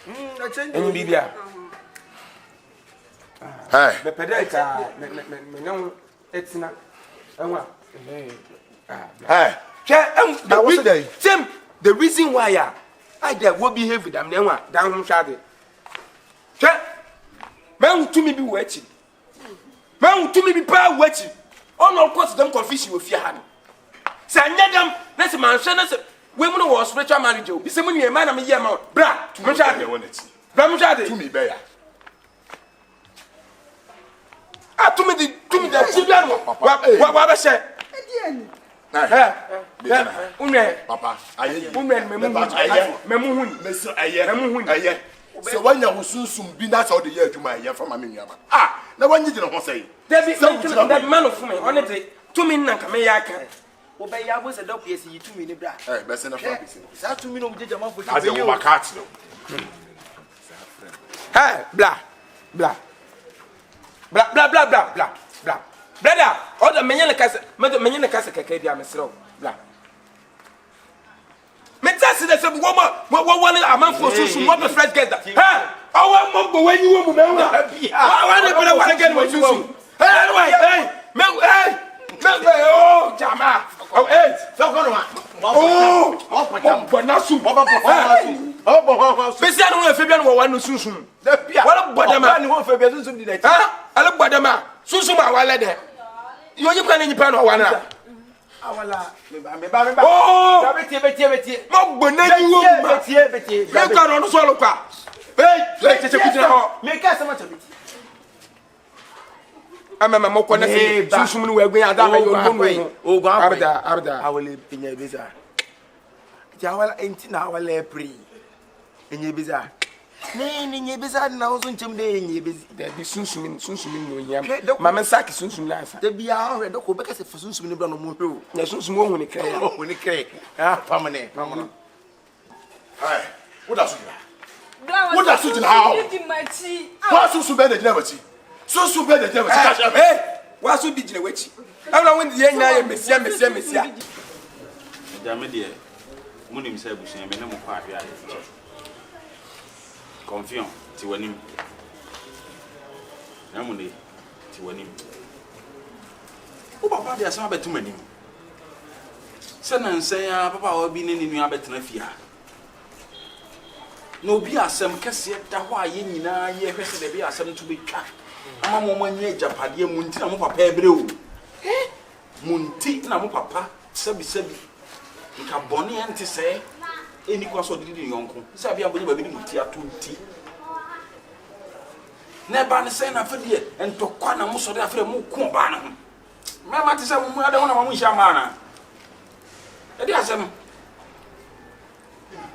Any bibia. Hey. The pedeka, no, it's not. Hey. Tim, the reason why I there will behave with them, then what? Down shade. Man, to me be watching. Man, to me be power watching. Oh, no, course, them confusion with your hand. Send them, that's a man, women who was spiritual marriage. You say, when you're a man, I'm a year more. Bra, to me, to me, bear. Ah, to me, the children. What I say? Papa, I so when you will soon be that's all the year to my year from my minion. Ah, now when you don't say, that man of me, honestly, 2 minutes, may I can. Obey, I was a dog, yes, you 2 minutes. Hey, best enough. That's 2 minutes, did a month with my cats. Hey, blah, blah, blah, blah, blah, blah, blah, blah. Brother, all the Menina Casa, Cacadia, Mr. Blah. Metasi de sabu one a man for susu what the fresh get that. Ha! I want more when you want to I want to get what susu. Hey, oh, Jama. Oh, hey, so but not soup. Oh, Besiano Fabian will want to susu. What a badama, who Fabian did that. I look badama. Susuma, while there. You can in Japan or one. Oh, Ni biza na ozo nchemde enye bizi de bi sunsumin no yam mama saki sunsun na asa de bia ahwe de ko beka se sunsun ni bra no mo hwe na sunsun wo huni kre ah pamane hai what does it how what sunsun be de jina wachi sunsun be de jina wachi ka sha eh wa so di jina wachi awla won di yenya ye mesia jame de munim sai busunya me na mo kwa ahwe aye CONFION ti wanim namunde ti wanim o papa de asama betum anim se na nsan ya papa obi ne ninu abetena fia no bi asem kese da ho aye nyina ye hwese de bi asem to betwa ama mo manye japade mu nti na mo papa ebre o mu nti na mo papa sabi nka boni ente se eni kwa so didi yonko se abia bonye ba bi muti atonti na ba ne se na fadie entokwa na mo so de afre mo ko ba na ho me ma te se mo ade ho na mo hia ma na e di asem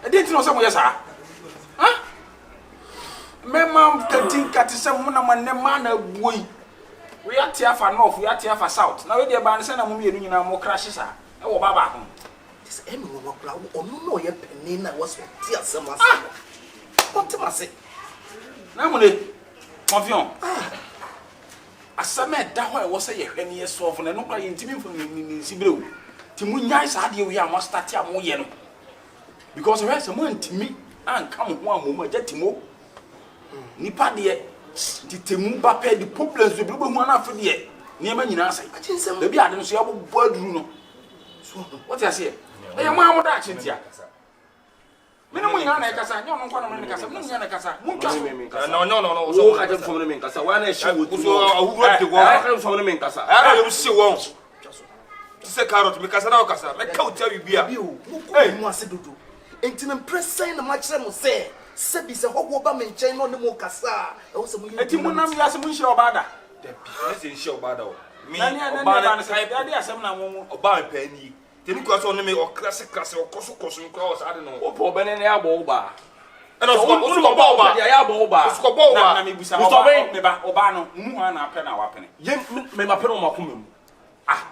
e di tino se mo yesa ha me ma katin katise mo na manne ma na buoi we atia fa north we atia fa south na we de ba ne se na mo mienu nyina mo crash sa e wo ba ho emi wo kula onu no ye penny na was ti asema sa what am I say na mo ne CONFION asema da ho e wo say ye hwe ne ye solve na no kra ye ntimi mfo ni sibrew ti mu nyai sa de we am start am ye no because we say mo ntimi an kam ho am agya timo nipa de titemu ba pe the problems we blo hu na afo de ne ma nyina sai da bi ade no so ya bo aduru no so what you say eh mo amoda achintia me no munya na ekasa nyo no nkwa no me kasa munya na kasa muntwa no so ka je fom no me kasa wa na shi wo so ahuru de go ka fom no me kasa ara le si won ti se carrot me kasa na kasa me ka utia bibia eh mo ase dodo enti na pressing na ma kire mo se bi se howo ba me nchen no ne mo kasa e wo se mo enti mo nam ya se mo nshira obada de bi se nshira obada o mi obada na sai ya de asem na mo oba pa ni temi kwa so ne me o classic o koso nkwa o sa de no o po bene ne abo ba e no so ko ba ya abo ba so ko ba na me busa me ba oba no mu ha na apɛ na wa pene ye me ma pɛ no ma komem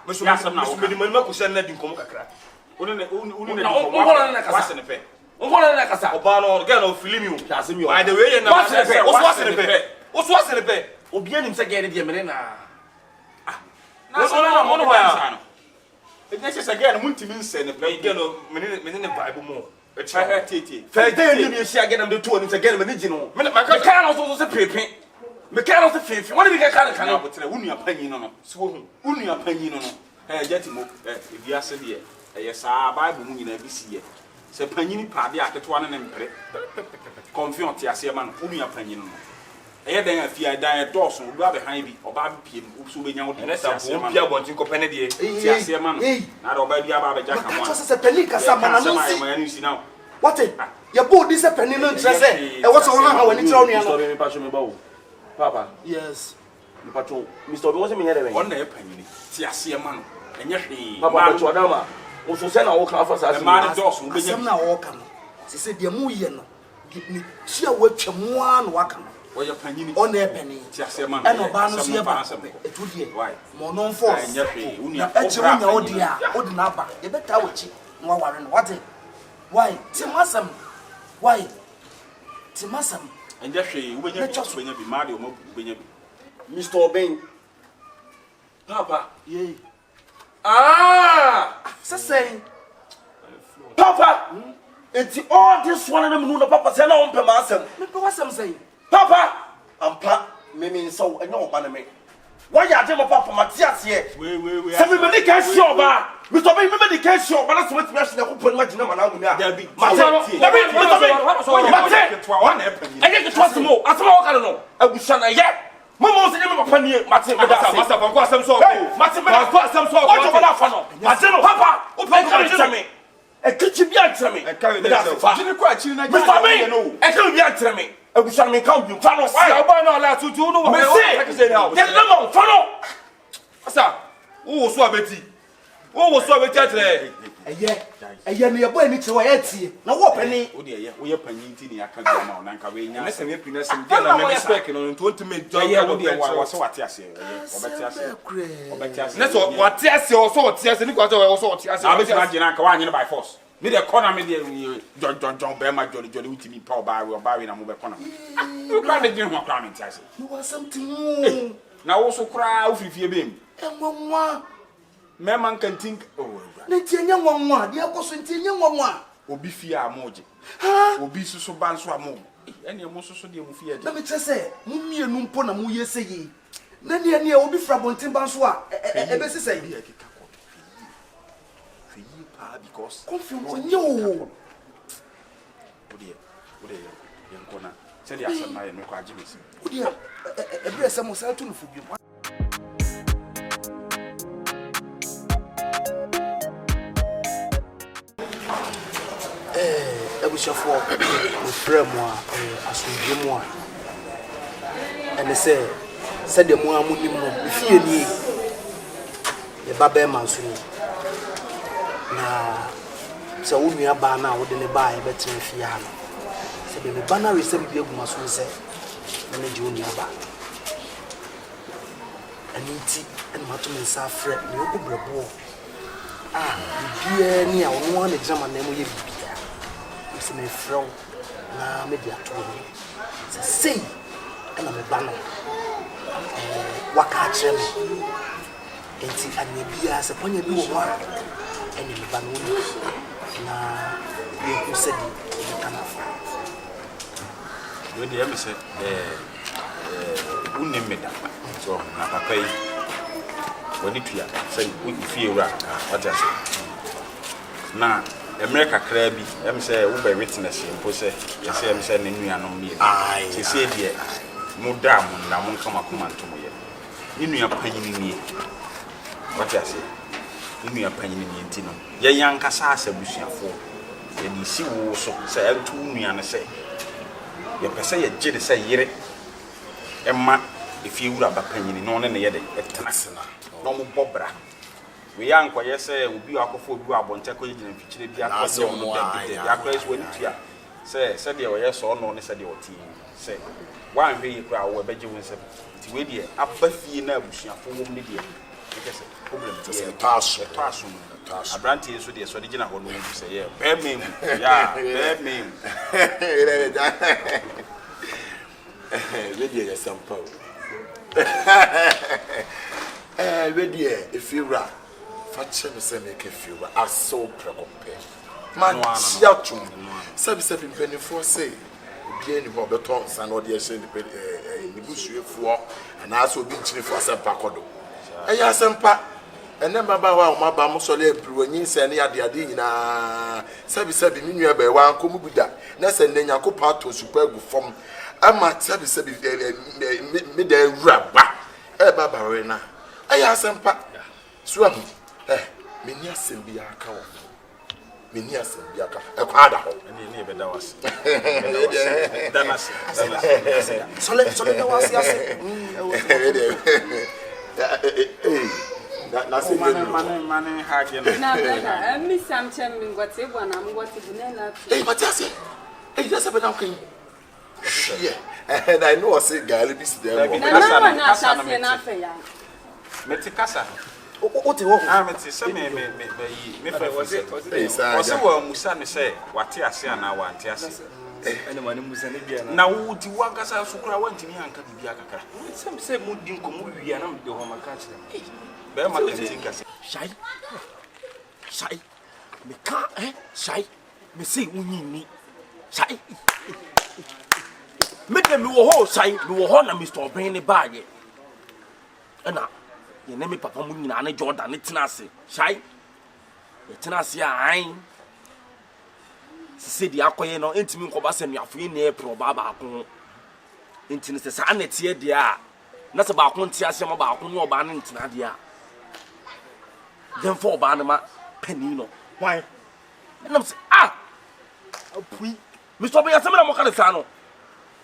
me so me di ma ko se na di nkomo kakra oni ne na o na kasa ne pe o na kasa oba no get no film you ya se mi o by the way na o so se ne pe obi anim se get de mere na na so na mo no ya it is again muntimi nse ne pe get no me ne vibe mo Titi. Fair day, you see again, I'm the two and again, I'm original. I can't also say paper. Mechanical to fifth. What do you get? Can't but only a penny no. So only a penny no. Jetimo, if you are said here, yes, our Bible moon every year. So penny party at 1 and CONFION, Tiasiaman, only a penny no. Then if you are dying, Dawson, grab behind me or Baby Pim, who will be out and let's have Pia want to go penny. Tiasiaman, not over the Abba Jack. What's a penny? Because now. What it? Your boat is a penny, no dress. And what's on when it's only Papa. Yes. The patrol. Mr. Wasn't me anyway. One day, penny. Tiasiaman. And yes, Papa Chodama. Also send our class as a man. Dawson, we have now walk. She said, Dear Muyan, give me sheer work one wakam. Or your penny on their penny. Tiasiaman. And a banner, it would be why. More known for oh dear, old Napa. You better watch it. No warrant. What it? Why? Timasam. Why? Timasam. And just say, when you just when you be married, when you be Mr. Obey. Papa, yea. Ah, say, Papa, it's all this one of them who the Papa said, no, Papa, what's some say? Papa, and Pa, maybe so, and no, man, why are you, Papa, Matthias here? We, some people can't show, Mr. Obey, remember the case show, but that's what we actually put much in there. Be I get to trust more. I don't know. I will shine a yet. Mamma said, I'm a penny, Martin, Master, I've got some sort. Martin, I've got some sort. What over that funnel? Papa, open to me. A kitchen be answer me. I carry that. Didn't quite chill. Mr. May, I can't be answer me. I will shine me count you. Funnel. Why? I'm not allowed to do no. I can say now. Get them on funnel. Sir, oh, so Betty. Oh, was so today. A year near boy, Mitchell, now what penny? Oh, dear, we are penny in I can't go now. Nanka, unless I'm happiness and get a respect on 20 minutes. Was so what I say. That's what Tias also Tias and Nicola also Tias. I was imagine by force. Need a corner medium, John Bema, Jolly, to be power by or Barry and move economy. You can't do more crowning, Tias. You want something now also cry if you beam. And 1 1. Man can think, oh, Nitian 1 1, dear Bossintian 1 1. Obi fear moji. Obi so banswa mo. And your most so dear fear. Let me just say, Mummy and Mumpona Muye say. Then near Obi Frabontin Banswa, a best say. Because CONFION, yo. Oh dear, young corner. Tell you, I said, my no quadrilis. Oh dear, a breast almost out to you. Ebushafo fremo asundwemo and say said the mo amunim no fie ni e baba ma so na se wo nua ba na wo de ne ba e betre fie ha no se be me ba na resem bi aguma so se na je wo nua ba aniti en mato me sa frɛ ne obrɛbo bia ni a wo no na gyama na mo ye it's me from na media to me say and I'm a banner waka chem enti anya bia se ponya bi wo ho and me banner na you said you can afford we dey am say unnem meda so na papa yi woni tua say we fie wura what I say na America krabi em say wo be witness impo say ye say em say nenuanom me say say die mo da mo na mo kama komanto mo ye nenua panyini nie what I say nenua panyini nie ntino ye yanka sa asabusuafo ye di si wo so say antu nua ne say ye pese ye gide say yire emma efie wura ba panyini no ne ye de etenasena no mo bobra we yank wa yese obi akofo obi abonte ko yigina mfikyire bia ko se omo da ya praise wani tua se de we yeso no ne se de oti se wan hwe yi kra wo beje won se ti we de abafie na abusuafo wom ne de ekese problem ti se pass abranti so de so de gina ho no mu se ye be mem ya be mem we de sample we de if you ra Fatche me say make feel as so preoccupied. man chiatum sabi penifo say obi ani ho beton san no de ehye ni busuefo ana aso obi nchire fo asempa kodo eya asempa ene baba wa o maba mo sole empruwanyi se ne ade nyina sabi minua ba wa ankomu buda na se ne nyakopa to supa agu fom ama sabi me da raba baba we na eya asempa suwa meni asem bi aka wo meni asem bi aka ekwada ho ni be da wase danas sole da wase ase na se mane hage no na brother mi samchem mi ngwate bwana mngwate bunela but I say just be down kin and I know I say gali bi si there na asase na afa ya meti kasa o te wo meti se me fa wose wa musa ne se wate ase ana wante ase ene mane musa ne bia na wuti wakasa sukura wantini anka bibia kakra se mu din ko mu wia na mde ho maka kire be ma dem kase Shai me ka shai me say unyini shai me dem me wo ho shai me wo ho na Mr. Obin ne baage na ye ne me papa mu nyina ne Jordan ne tenase shai ye tenase an se di akoye no entimi nkoba se nuafo yi ne pro baba ko entini se sa na tie dia na se ba ko ntia se ma ba ko ne oba ne ntina dia dem for oba ne ma pani no why na say apui Mr. Obin asem na mo ka de sa no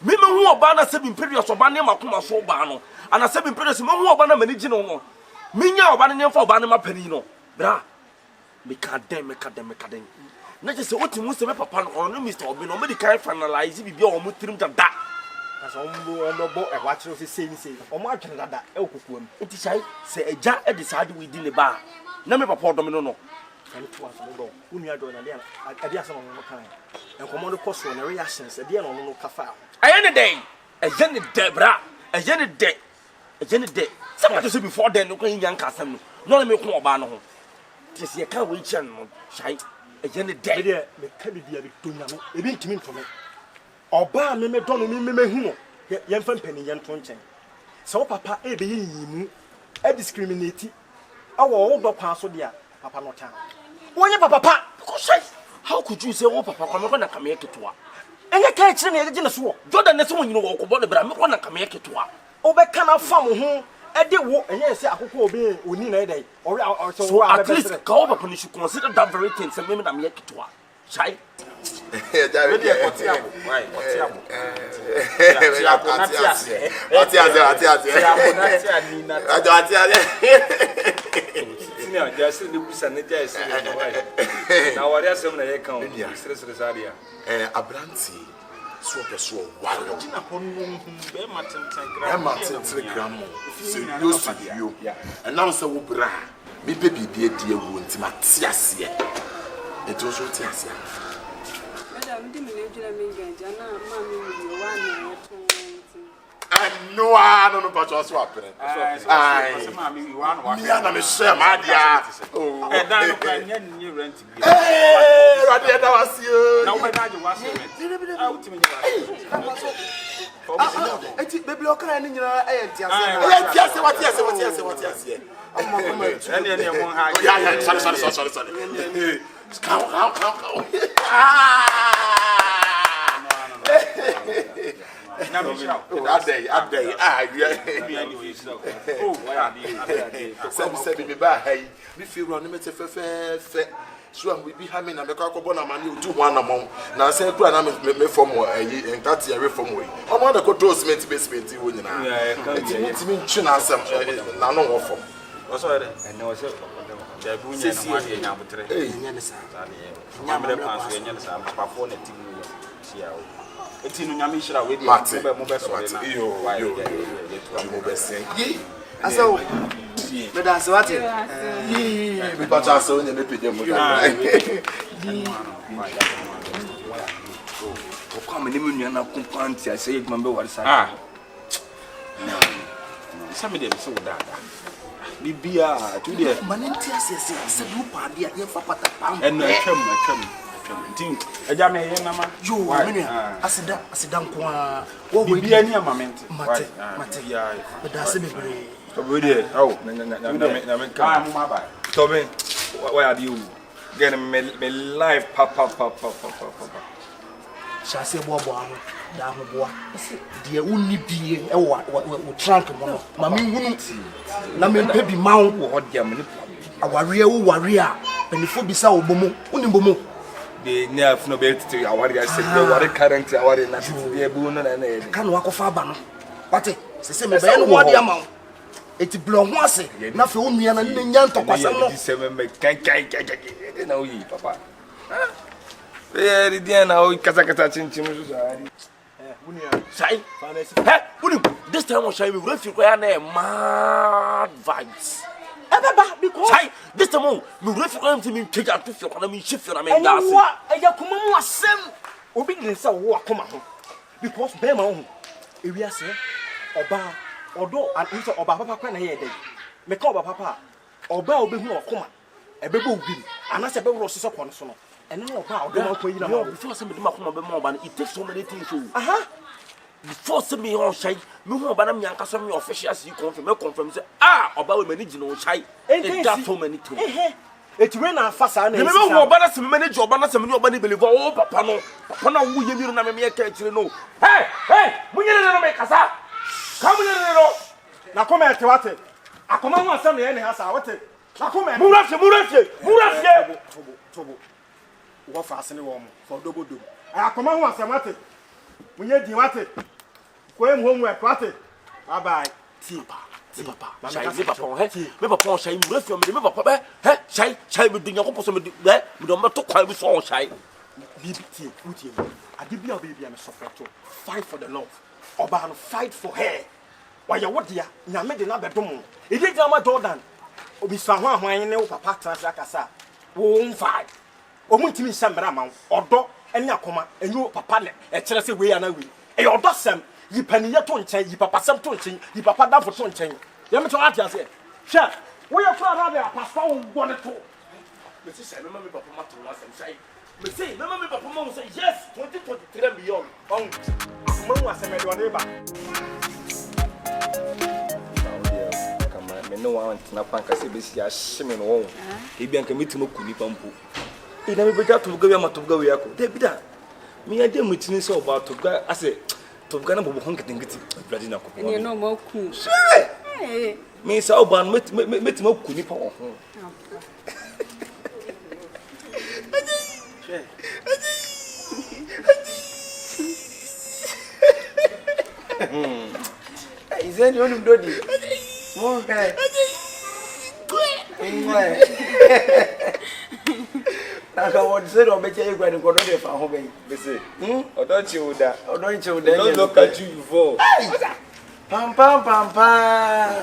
me hu oba na se bi period oba ne makoma so oba no ana se bi period se me hu oba na mani gi no me nya oba ne for oba ne ma pani no bra me ka den na je se otimu se me papa no Mr. Obin no me di kai finalize bibia o mo tirim da asa ombo bo e wa kire se sei o mo atwene dada e okukuam nti sai se eja e de saade we di ne ba na me papa odom no fani to aso do unu ado na dia ade asa no kan enkomo no koso na reactions ade na no kafa ayene den eje ne debra eje ne de somebody say before then no kan yan kasam no me ko oba no ho ti se ka we chen no sai eje ne de me ka bibia bi tonya no ebi ntimi ntome oba me do no me hu no ye mfa mpani ye nto nchen se wo papa e be yimu e discriminate awo wo do kwa so dia papa no ta wonye papa ko sai how could you say wo papa kwa me ko na kame ketwa enye ka kire na ye na so Jordan ne se wonyino wo ko bo de bra me ko na kame ketwa obeka na fam ho e de wo enye se akoko obi oni na e dai so at least ka wo papa ni should consider that very thing say me na me ketwa sai Ati Tina just the busa ne just na wari asem na ye kan sere sadia abranti so peso waro Tina honum be matem gram so you studio and now say wo bra me baby die die wo ntima tiase e to so tiase no, but you also happen. Me share my dear. Oh, and then you rent. Hey, that was you. Now, when I was baby, you're crying. So we be having a because na mani do one among na say kura na me form en that year reform way o mo na ko do cement basement wo nyina etimi ntwi na asem na no wo form o so ere en no so da bu nya na ma de nya botre nya ne sa nya me pan so nya ne sa papa fo na timi yo tia o eti no nya me hira we di mo be so na yo mo be sen yi aso me da so ati me pa cha so nya me pede mo da o kwa me ne me nua na kompanti a say edman be wari sa sa me dem so da bibia to de manenti asese se du pa dia ye fa pata pam en atwam Tin eja me ye na ma yo me asida nko a wo we bibia ni amament mate ya da se bebre so we dey oh na me ka mo ma ba so me why are you get me life papa shase bo amo da ho boa de unni bie e wo trunk mo no ma me hunu na me mpa bi ma wo de me aware wo ware a penifo bisa obomo uni bomo de nyaf no be titi aware ya se aware current aware na titi de bu no na e kan wa kofa aba no wate se me be no wo de ama eti blo ho ase na fe onua na nya ntokwasa no se me kan na oyi papa dia na o kasa chinchim so ari Shai, hey, this time on Shai, we will feel quite mad vibes. Because Shai, this time we will feel to me take out to feel when I mean shift your name. And what I come on sem obedience so what come on because be ma ho e wi ase oba odo and so oba papa kwa na ye dey me ka oba papa oba obehu okoma e be bo obi anase be woro so kon so no ene no oba odo ma ko yi na no before some dem akoma be ma oba it takes so many things so before some me on Shai me hu oba na me anka so me official see confirm say oba we manage no Shai it got so many things eti we na afasa na me hu oba na some manage oba na some ni oba ni believe papa na wo ye mi na me ka kire no hey munye na me kasa ka munye no na come ete wate akoma hu asem na ye ne hasa wate na come murafie tobo wo fa asene wo mo for dogo akoma hu asem wate munye di wate ko em ho nwe wate bye bye papa Shai papa me papa Shai murafie me papa be Shai me dunya ko poso me me do meto kwa bi so Shai BBT utie ade bia baby am support fight for the love oba no fight for her why you what dia nyame de na bedom e dey drama Jordan obi so ahwan ne wo papa transfer kasa wo mfa o muntimi nsambra ma odo ene akoma enyo papa ne e kire se we ana we e odo sem yi paniye to nchen yi papa sem to nchen yi papa danfo to nchen ye me to atia se hwe wo ye kura na be pastor wo go ne to me say me mama papa ma to na sem Shai me say me mama papa ma say yes 2023 beyond on akoma hu asem e do ne ba me no want na panka se besi ya shime no won e bia nka metimo kuni pampo e na me beja to ga wi ama to ga wi akọ de bida me ya de mutini se oba to ga ase to ga na bobo honketengeti bradi na kopo ni no mo ku me sa oba metimo kuni pa wo ho is any one dodi mo kai na ka won se do be che igwa ni ko do de fa ho be be say odo chi uda don't look at you before pam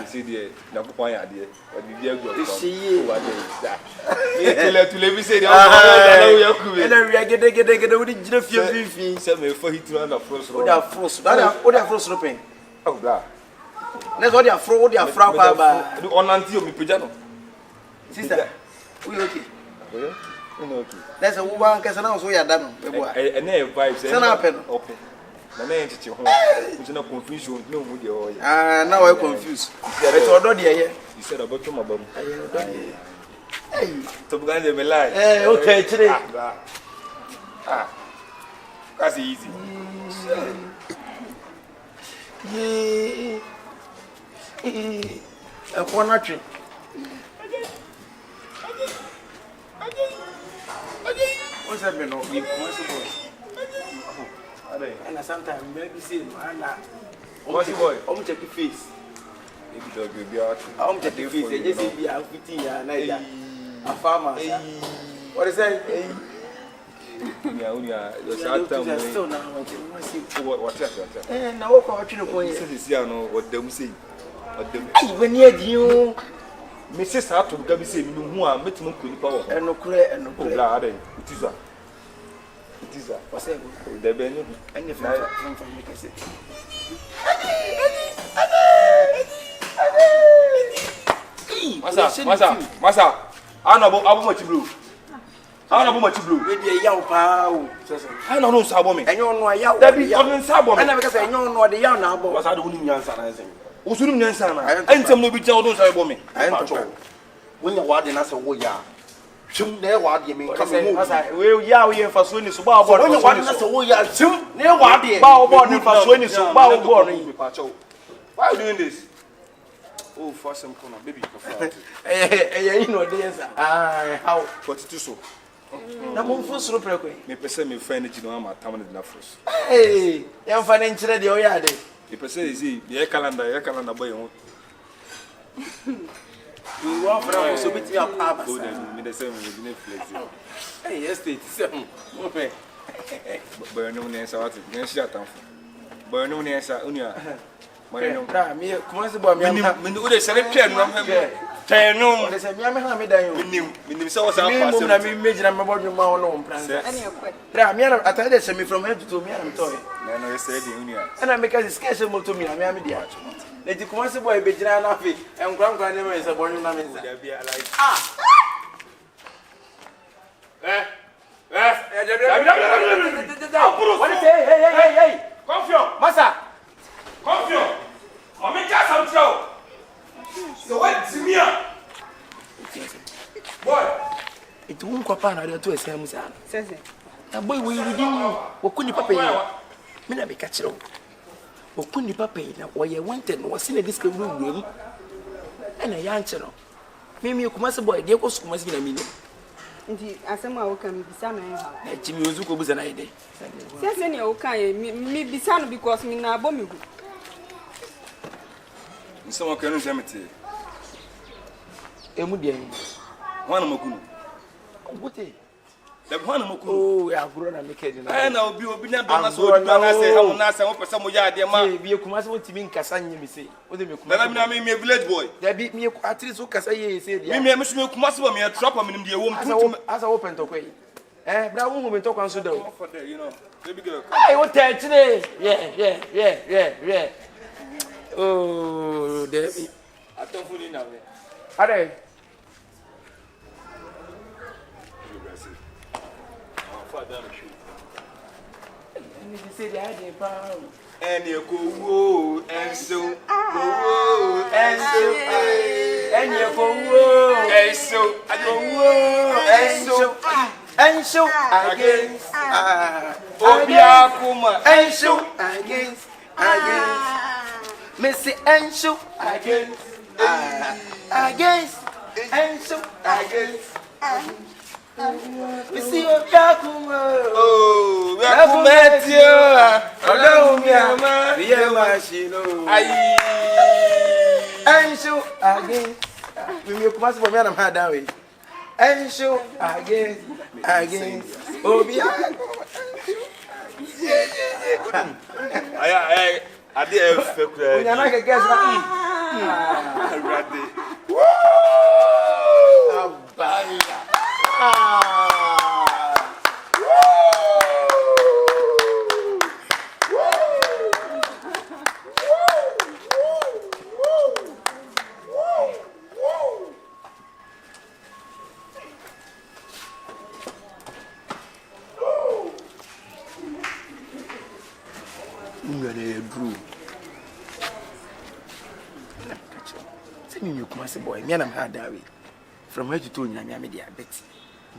see there na ko pan ya de o di dia gbo see wa de da e tele bi say de o da na ya ku be na wi gede wo di jina fifi se me for hit na frost o da frost no pen oh da let's what they afro pa ba onanti o mi peja no sister we okay no okay let's a woman kesa na so ya da no be boa na vibes se na pen okay na na enchichi ho nti na confusion no mu de o now I confused but odo de ye you said about to mabam odo de to bugan de me lie okay chire that's easy e ko na twe what's that no we possible and sometimes maybe say na what's boy check the face if you don't be out check the face just say be a 15 year na ida a farmer what is that unia the short term still now what na wo ko atwe ko yin see no odam say odam ai wani adin me say sa to ga bi say mi hu a metimo kuni pa wo enokure bla ade utiza what's that de be ni any from me can say masa ana abo mo chibru I don't know much blue. We yaw pa. I don't know Sabomi. And you know yaw. That be on Sabomi. And because I know the yaw now. Was I doing Yansan? Usum Yansana. And some will be told Sabomi. I am not when you're warding us a warrior. Shum near what you mean. Come on, we'll yaw here for Swinny so bow. When you're warding us a warrior, shum near what you bow born for Swinny so bow born. Why are you doing this? Oh, for some corner, baby. You know, there's how what to do so. Na mo mfo soro prekwe. Me pese me friend ji no ama tam na frost. Hey, yam fa na nchire de o ya de. Me pese ezi ye calendar boy ho. We want for so bit ya pa Go dem me the same me flex. Hey, estate se mo pe. Boy no ne sa what me shi atam. Boy no ne sa unia. Boy no. Na me kuma se boy me am. Me do sele twa no me. Tẹnu. Ọ̀dẹ̀ sẹ̀ mi àmì hàn mi dàn yín. Minim sẹ́ wọ́n sá pa sẹ́. Mi na mi méjì na mi bọ́ dùn máa wọn náà mpran. Ẹni ẹ̀kọ́. Rà mi àná àtàlẹ́ dẹ̀ sẹ́ mi from head to toe mi àná mi tọ́ yẹ. Nana ẹ sẹ́ di unia. Ẹna mi kẹ́sì skẹ́sì mo tó mi àmì àmì di àtúmọ̀. Lẹ́tì kùmọ́ sí bọ̀ ẹ̀bẹ̀ gyina náà fi ẹ̀nkúránkúrá ní mi sẹ́ bọ́ ọdún náà mi sẹ́. Wọ́n ti sẹ́ hey. Confion. Masa. Confion. Mami ká sàmútsẹ́ o. So what Timia? Boy. It won't go pan out to a same son. Says Na boy we redeem you. Wo kuni papa yi. Me na be ka kire wo. Wo kuni papa yi na wo ye wanted no wo se na diska wuru. E na ya nche no. Me kuma se boy de ko su kuma se na mi no. nti asema wo kan bisa na ha. Na chimi ozu ko buza na ide. Says any wo kan me bisa no because me na abo me gu. Nsema kanu zemete. Emu de yi. Wana makunu. Ogote. Da wana makunu. Oh, ya bro na make di na. Eh na obi na do na so obi na say ha na say wo pese mo ya de ma. Bi kuma se wotimi nkasa nyemi se. Wo de me kuma. Na me village boy. Da bi me at least wo kasa ye se dia. Me so me kuma se ba me trap am nim de wo mtutu. Asa wo pento kwai. Bra wo hu me to kwanso da. For there, you know. Baby girl. Ai wo tachine. Yeah. Oh, Debbie. I don't fully know. Are. And you go, whoa, and so, and you go, and so, I go, and so against Obiakuma, and so against Missy and so against and so against Missy Obiakuma. oh, we are met you. Hello, Miama, Yamashino. And so against we make mass for me and I'm hard that way. And so against Obiakuma. I did a fake. You're not a guest. You come as a boy, me and I'm hard that way. From where you told me, I'm a bet.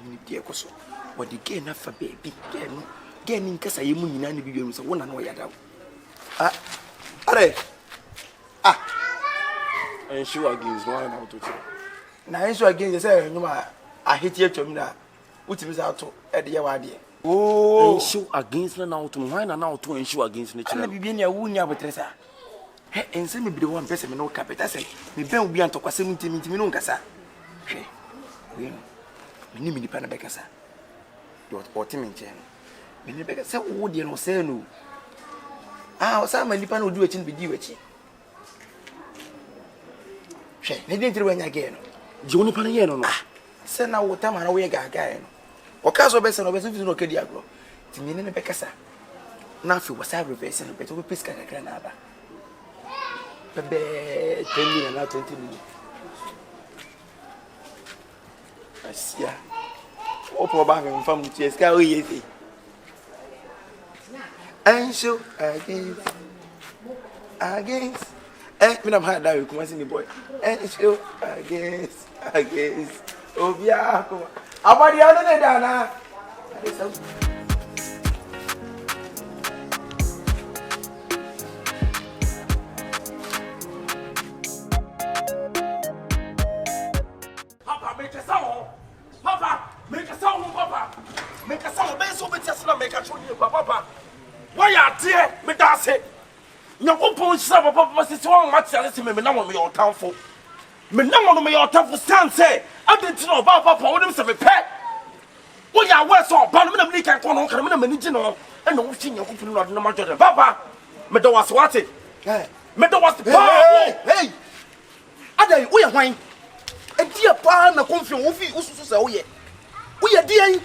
You dear Cosso, or the gay enough for baby, getting in case I am in any billions of 1 hour. And sure against one out to two. Now, and sure against the I hate you to me now, which is out at the idea. Oh, show against the now to mine and now to ensure against nature. Let me be near Wunya with Teresa. Hey, and send me the one person no carpet. I say, me ben will be on to Quasim Timino Cassa. Hey, we need me the Panabecasa. Or Timinchen. Me never say, would you know, say no. Ah, some my Lipan will do it in the duty. She didn't win again. Johnny Panayano. Send out what time and away again. Or Caso Besson or Besson no Cadiagro. Timina Becassa. Nothing was I reversing, but we pisca a granada. Bebe 10 million now 20 million. I see. opo ba me mfa mu tie ska o yesi ansho against me na ma da we kuma si ni boy ansho against obia ko abadi ano ne da na Papa, make a sound. Papa, make a sound, Papa. Make a sound. Ben so beti asna make a show you, Papa. Why are there? Me da say. Nya ko pon sha Papa, ma se so ma ti ale se me na mo me your townful. Me na mo me your townful stand say. Adenti no Papa, wo dem se me pe. Wo ya we so ba no me na me kan ko no kan me na mani gi no. E no wo fi nya ko pun no na ma jordan. Papa, me da was what it. Me da was hey. Adai, wo ya hwan? Edia pa na CONFION wo fi ususu se wo ye dian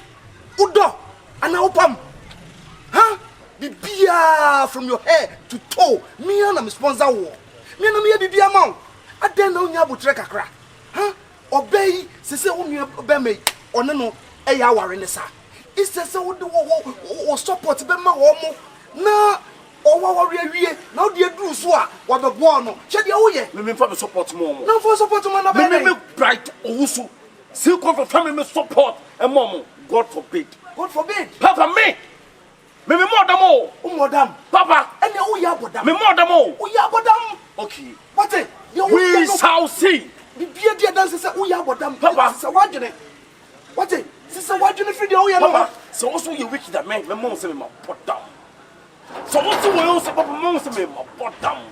udo ana opam ha bibia from your hair to toe me na me sponsor wo me na me bibia ma aden na onya botre kakra ha obey se wo nua be me one no e ya ware ne sa se wo de wo support be ma wo mo na ware awie na wo de duru so a wo be bo no che de wo ye me fa me support mo na for support mo na be me bright owusu see CONFION family me support e mom God forbid Papa me more than more dam Papa and who ya bodam me more than more who ya bodam okay what we shall see bibia dia dance say who ya bodam Papa say wadwene what sister wadwene fi dia who ya no Papa so also you wicked that man me mom say me bodam so also we also Papa mom say me bodam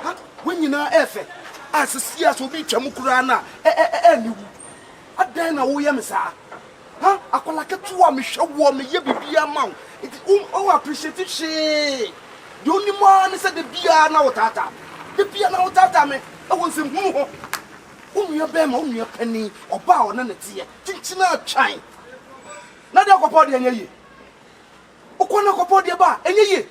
ha when you na efe asisi aso bi twam kura na niwu adan na wo ye me sa ha akola ketua me hwewo me ye bibia ma o appreciate she the only man say the bia na wotata me e won se hu ho unua be ma unua pani oba o na nete tintina atwan na de akopɔ de enye yi okona akopɔ de ba enye yi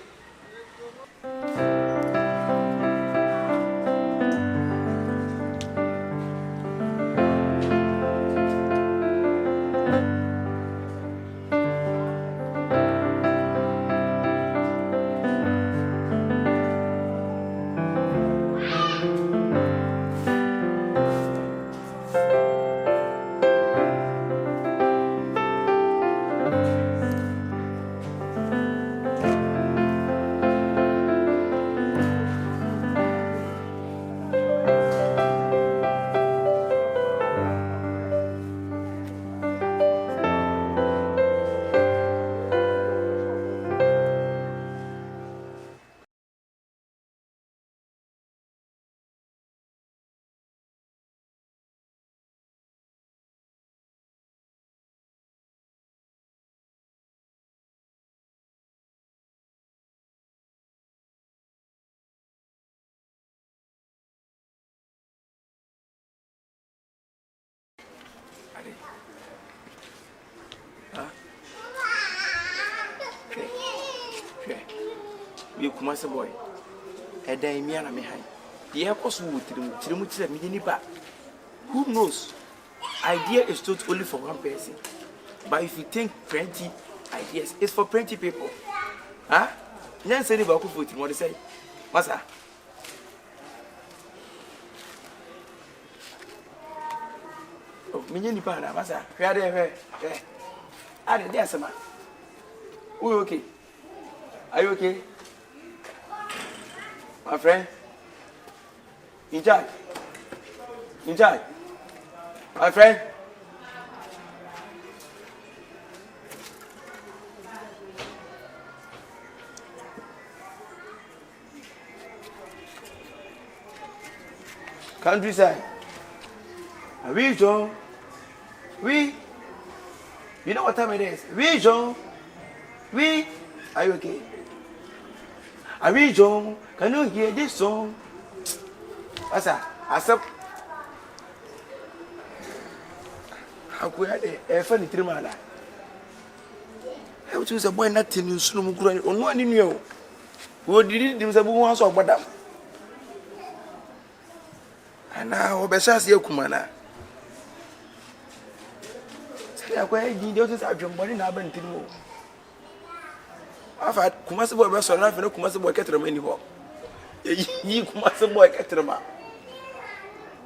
you kuma se boy edan mi ana me han de ekoso wo tirimu tire me ni ba who knows idea is not only for one person but if you think 20 ideas it's for 20 people huh nyan se ni ba ko foti mo de say masa oh me ni pa na masa hwa de hwe ade de asema we okay are you okay my friend in charge my friend countryside are we John we you know what time it is we John we are you okay are we John can you hear this song asa asap akuya de fa ni trimala e wutu se boy na tenu sunu mu kura onu ani nua o wo didi dim se bu ho so ogbadam ana obesha se akuma na ya kwa yi dio se adwombori na abantin mo afa kumase boy be so na fa na kumase boy ketere mani ho yi kumase boy ketere ma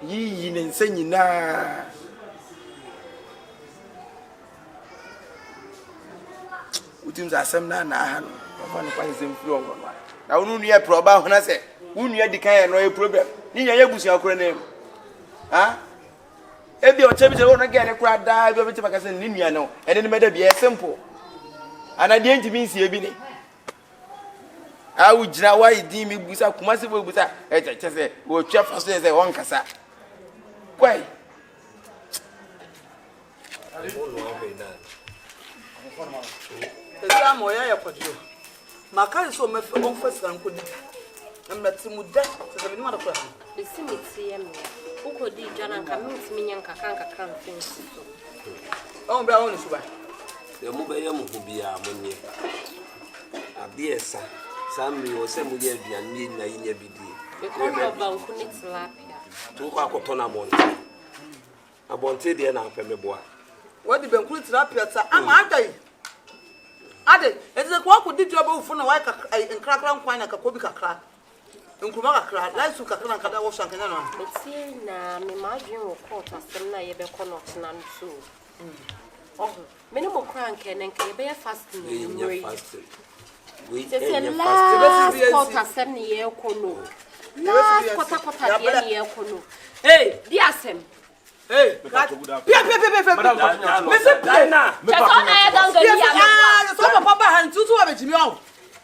yi ne nsanyi na utim za asem na ha no fa no pa nsem flo ngo na wonu nu ye proba ho na se wonu ye dikan no ye problem ni ye busu akora na ha ebi o chebi se wonu ge ne kura da ebi o beti makase ni nua no ene ne meda bi e simple ana de ntimi nsi ebi ni awu jina wa idi mi busa kumase bo busa e chese wo twa fa so se won kasa kwai Esa moya ya kwadio. Makali so mefe on first kan kodi. ATEMUDA se be ni mara kwa. Bisi miti ya me. Uko di jana nka miti minya nka kan fence so. On bra on suba. Ya mu be ya mu bia monye. Abiesa. Sami o se mu ye aduan mi na yinya bidie. E ko no ba nku ne tilapia. Tu ko akoto na monte. Abonte de na afa meboa. Wadi be nku tilapia ta ama adai. Ade, eze kwa kodi job ufo na wa ka nkrakra nkwan na kakobi kakra. Nkruma kakra, laisu kakra na kada wo shankanya no. Eti na me madwen wo court asem na ye be kono tena nso. Oh, me no mo kran ke ne nke ye be fast ni mri. We Say last court asem ni ye kono. Last kota ye ni ye kono. Hey, di asem. Hey, pia. Mese Dina. Chasona ya dango ni ya. So papa ba han tutu wa bejimi o.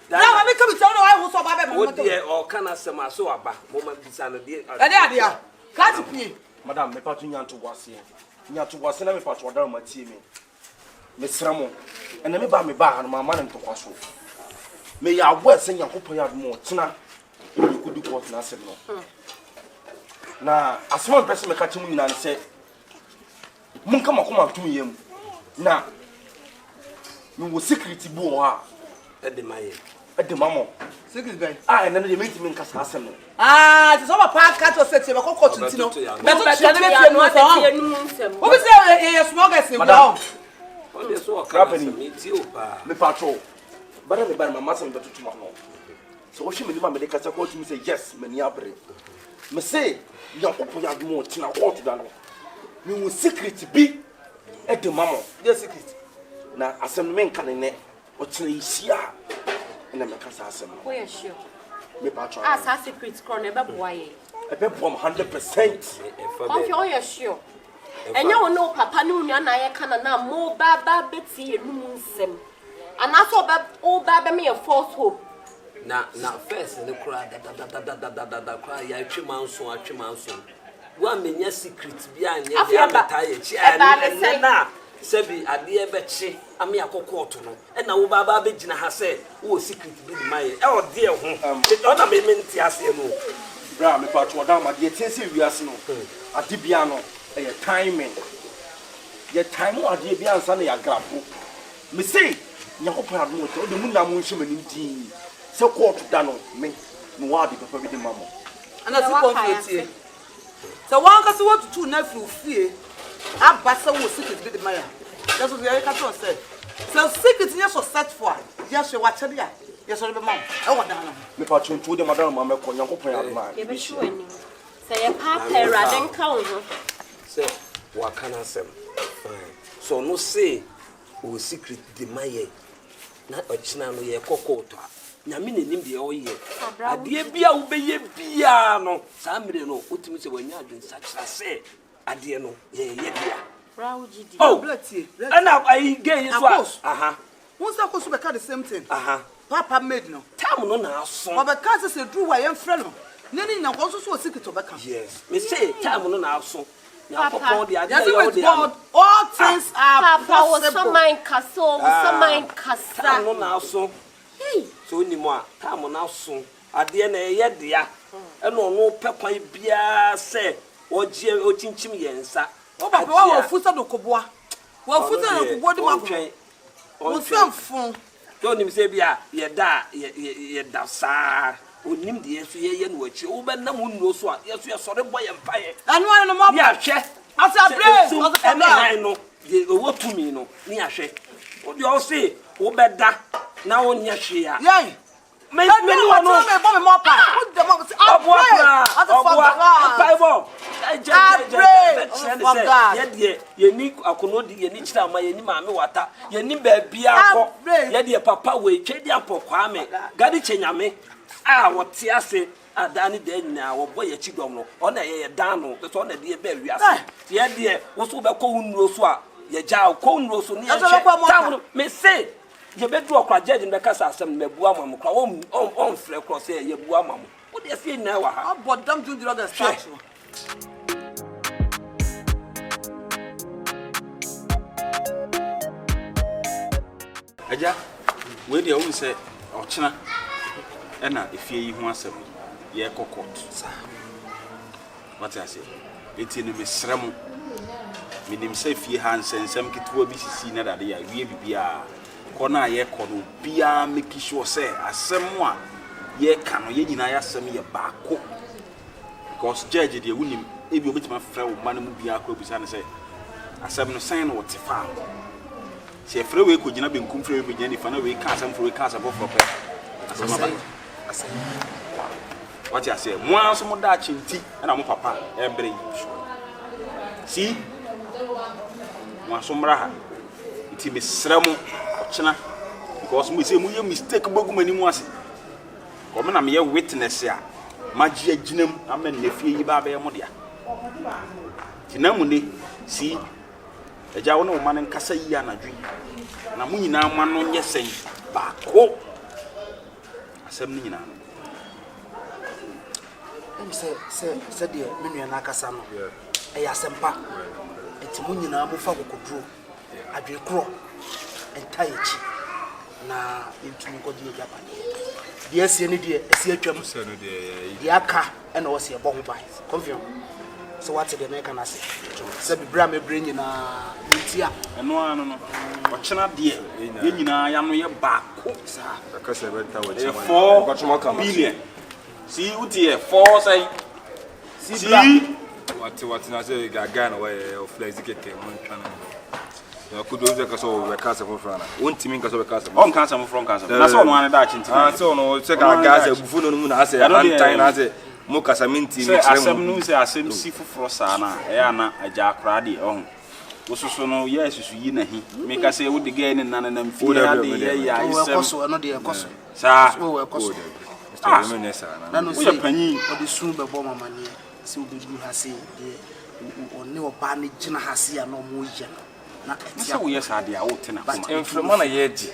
Na wa me kabi tawo na wa hu so ba be mo to. Odi e o kana sema so aba. Mo ma bisa no de. Ade ya. Ka ti pie. Madam, me patu nyanto wase. Nyanto wase na me patu odar ma tie me. Me sramo. Ena me ba ha no mama na ntokwaso. Me ya wase Yakopon ya mo tena. Kudu ko na asem no. Na asema pese me ka timu nyina ne se mun kama kuma tum yem na me wo secret bu o ha E de maye. e de mamo Secret ben. ena de me ntimi nka sa asem no Ti so papa ka to set be ko court ntino. Be to tia ne be tie no so. Wo be say e small guys go down. Odi so o kana me ti o pa. me patrol bara me bara mama sem betutu ma no so wo hwe me ma me de kasa ko tumi say yes me ni abre me say Yakopon ya mo tina court da no me wo secret bi e de mamo The secret. na asem me nka ne o tina yisia na me kasa asem Wo ye sure. me patrol As a secret crown e be boaye. e be bom 100% Confio ye sure. Enya wo no papa ne nua na ye kana na mo ba beti enum nsem. Anaso ba be me false hope. Na first ne kura da kura ya atwemanso wa menya secret bia anya bia betaye chi na sebi ade be chi ame akokoto no e na wo baba be gina ha se wo secret bi di maye e o de ho na me menti ase no bra me patrol da ma de tie se wiase no ade bia no e timing ye time ade bia ansa na ya grapo me say Yakopon adu mo to de mu na mo nhwe manim tin se court da no me wadi papa bi de mamo Ana si conflict. So one ka so what to na fru fie. Abasa wo secret be the maya. That's what the captain said. So secret yes so set for. Yes we watch there. Yes we be mom. E wo dan no. me pa chuntu de madam mama ko Yakopon adu ma Ye be sure ni. Say ye papa raden ka wo ho. se wa kana sem fine so no say o secret di maye na ochina no ye kokoto nyame nenim de o ye ade bia wo be ye bia no sa mire no otimi se wanya adwen sakira se ade no ye bia Bra ugidi. oh Bloody. ana ai gay so aha Won say ko so be ka the same thing. aha Papa made no. tam no na aso Oba ka say do wa ye mfre no. Nani na ko so secret obeka. yes me say tam no na aso na Papa. kokon de ade Yes ye with God all things are Papa was possible. so mine kaso, so mine kasa. tam no na aso so ni mo a tam no aso ade na ye dia e no no pekwan bia se ogie ochinchim ye nsa O papa wa futa do koboa. Wa futa do koboa di ma ko. Wo samfon. Don't him say bia ye da sa onim de yesu ye no achi wo be na mu no so a yesu ye sore boy empire Anu anu mo. ya hwe Asa brave. ene han no the what to me no near she. What do you say? O beda na o nya hwe ya. Yay. Me no no. Me bomb more pa. Put them up. Ye ni akono di ye ni kira ma ye ni maame wata ye ni baabia akọ ye de papa we twedi apokwa me gadi chenyame a wote ase adani de nyina wo boye chidom no ona ye dan no so ona de be wiase ye de wo so be ko unro so a ye ja ko unro so ni ye hwe me say ye be do okra judge me kasa asem me bua mamu kra on frɛ kro say ye bua mamu wo de say na wa ha abodam do the other start. Aja, we dey won say ochena e na efie yi ho asem ye kokot sa. What I say? Eti no mesrem. Minim say fie ha nsensem kituwa bi sisi na dade ya wie bibia. Kona ye kono bia make sure say asem a ye ka no ye nyina ya asem ye baako. Because judge dey wunim ebi obetima frɛ wo man mu bia akɔ bisa ne say asem no sign no wote fa. Se frɛ we ko gina benkum frɛ we gina nifa na we ka asem frɛ we ka asem for pɛ. Asem aba. Asem. What I say? Mo anso mo da chinti na mo papa e bere yi. Si mo anso mra ha. Iti be sremo ochena because mo say mo ye mistake bogu mani mu ase. Ko me na me ye witness a magia ginam amen na fie yi ba ba ye mo dia. Tinamu ne si eja wo na wo man nkasa yi anadwi. Na mo nyina ma no nye sen ba ko. Asem ni nyina no. Say dear, menu and Akasano. A yasempa. It's Munina Mufa Kudru. I drink crow and Taichi. Na into Mugodi Japan. The SND, the Aka, and also a bomb by CONFION. So what's the American asset? Sabi Brammy bringing a Mutia. And no, what's not dear? You know, I am your back. Sir, because I went away 4 billion. See what here? 4 say. See what na say gaga na way of flex keke mon kan. Na ku do ze ka so we ka se for frana. Won timi ka so we ka se. On kan se mo from kan se. Na so no an da chinti. Ah so no se ka gaga se bufu no mu na ase antai na se mo ka sa minti mi kire mo. Asem no se asem si foforo sa na e ana aja akra de on. Wososo no yes susu yi na hi. Me ka se wo de ga ni na na mfi ya de ya isem. Wo no de ekoso. Sa. Wo ekoso. Na no say panyi o de sun be bo mama ni se obi du ha se de oni oba ni gina ha se ya no mo ye na etia wo yes ade a wo te na kuma enframa na ye di